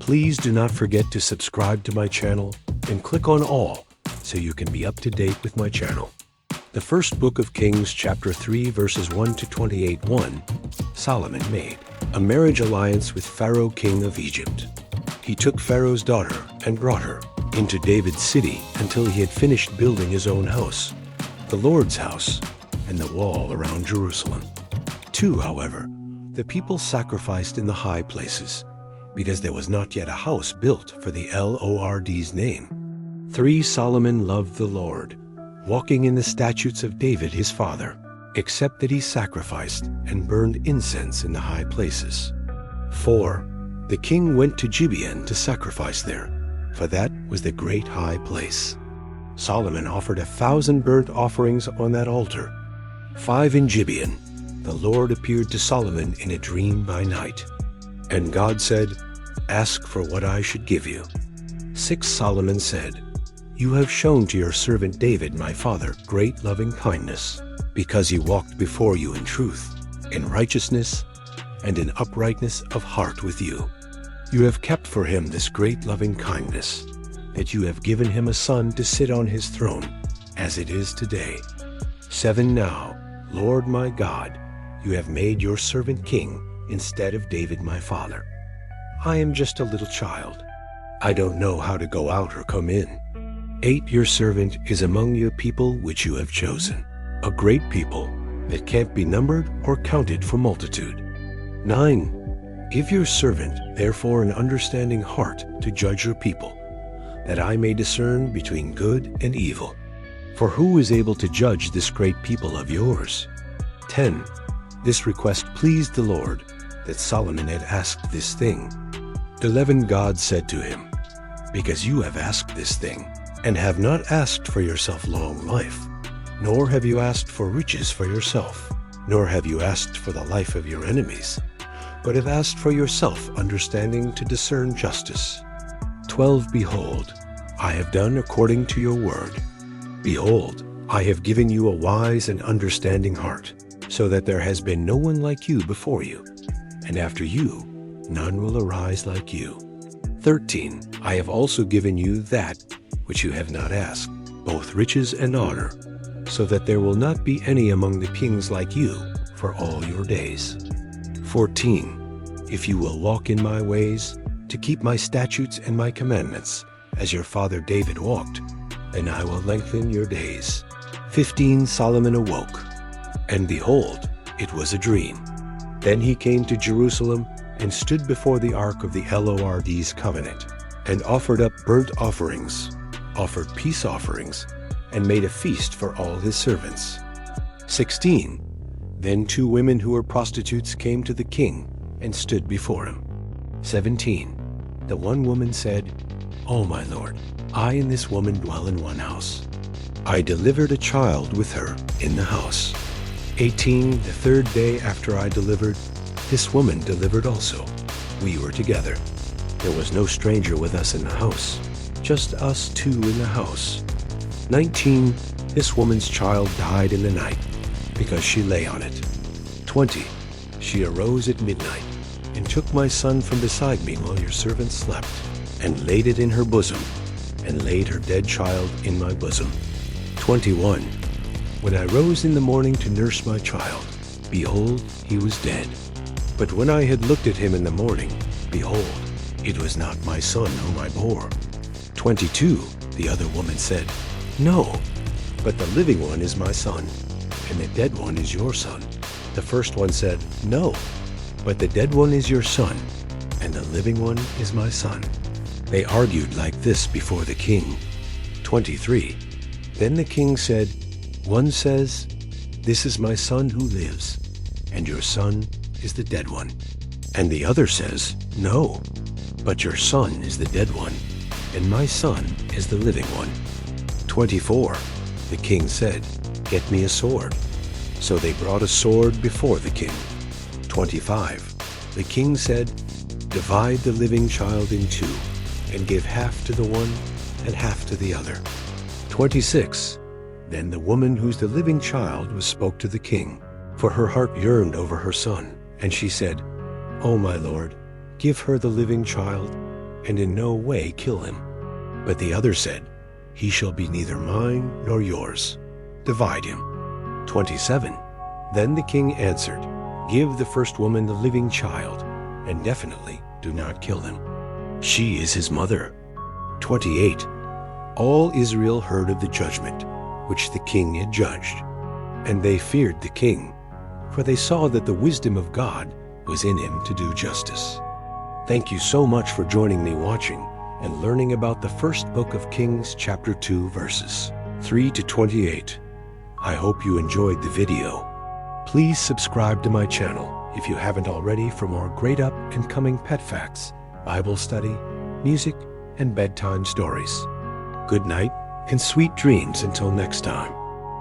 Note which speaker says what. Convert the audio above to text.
Speaker 1: Please do not forget to subscribe to my channel and click on all so you can be up to date with my channel. The first book of Kings, chapter 3, verses 1 to 28. 1. Solomon made a marriage alliance with Pharaoh, king of Egypt. He took Pharaoh's daughter and brought her into David's city until he had finished building his own house, the Lord's house, and the wall around Jerusalem. 2. However, the people sacrificed in the high places, because there was not yet a house built for the Lord's name. 3. Solomon loved the Lord, walking in the statutes of David his father, except that he sacrificed and burned incense in the high places. 4. The king went to Gibeon to sacrifice there, for that was the great high place. Solomon offered 1,000 burnt offerings on that altar. 5. In Gibeon, the Lord appeared to Solomon in a dream by night. And God said, "Ask for what I should give you." 6. Solomon said, "You have shown to your servant David my father great loving kindness, because he walked before you in truth, in righteousness, and in uprightness of heart with you. You have kept for him this great loving kindness, that you have given him a son to sit on his throne, as it is today. 7. Now, Lord my God, you have made your servant king instead of David my father. I am just a little child. I don't know how to go out or come in. 8. Your servant is among your people which you have chosen, a great people that can't be numbered or counted for multitude. 9. Give your servant therefore an understanding heart to judge your people, that I may discern between good and evil. For who is able to judge this great people of yours? 10. This request pleased the Lord, that Solomon had asked this thing. 11. God said to him, "Because you have asked this thing, and have not asked for yourself long life, nor have you asked for riches for yourself, nor have you asked for the life of your enemies, but have asked for yourself understanding to discern justice. 12. Behold, I have done according to your word. Behold, I have given you a wise and understanding heart, so that there has been no one like you before you, and after you none will arise like you. 13. I have also given you that which you have not asked, both riches and honor, so that there will not be any among the kings like you for all your days. 14. If you will walk in my ways, to keep my statutes and my commandments, as your father David walked, then I will lengthen your days. 15. Solomon awoke, and behold, it was a dream. Then he came to Jerusalem and stood before the ark of the Lord's covenant, and offered up burnt offerings, offered peace offerings, and made a feast for all his servants. 16. Then 2 women who were prostitutes came to the king and stood before him. 17. The one woman said, "O my lord, I and this woman dwell in one house. I delivered a child with her in the house. 18. The 3rd day after I delivered, this woman delivered also. We were together. There was no stranger with us in the house, just us 2 in the house. 19. This woman's child died in the night, because she lay on it. 20. She arose at midnight, and took my son from beside me while your servant slept, and laid it in her bosom, and laid her dead child in my bosom. 21. When I rose in the morning to nurse my child, behold, he was dead. But when I had looked at him in the morning, behold, it was not my son whom I bore. 22. The other woman said, No, but the living one is my son, and the dead one is your son. The first one said, No, but the dead one is your son, and the living one is my son. They argued like this before the king. 23. Then the king said, One says, This is my son who lives, and your son is the dead one. And the other says, No, but your son is the dead one, and my son is the living one. 24. The king said, Get me a sword. So they brought a sword before the king. 25. The king said, Divide the living child in 2, and give half to the one and half to the other. 26. Then the woman whose the living child was spoke to the king, for her heart yearned over her son. And she said, O my lord, give her the living child, and in no way kill him. But the other said, He shall be neither mine nor yours. Divide him. 27. Then the king answered, Give the first woman the living child, and definitely do not kill him. She is his mother. 28. All Israel heard of the judgment which the king had judged, and they feared the king, for they saw that the wisdom of God was in him to do justice. Thank you so much for joining me watching and learning about the first book of Kings, chapter 2, verses 3 to 28. I hope you enjoyed the video. Please subscribe to my channel if you haven't already for more great up and coming pet facts, Bible study, music, and bedtime stories. Good night and sweet dreams until next time.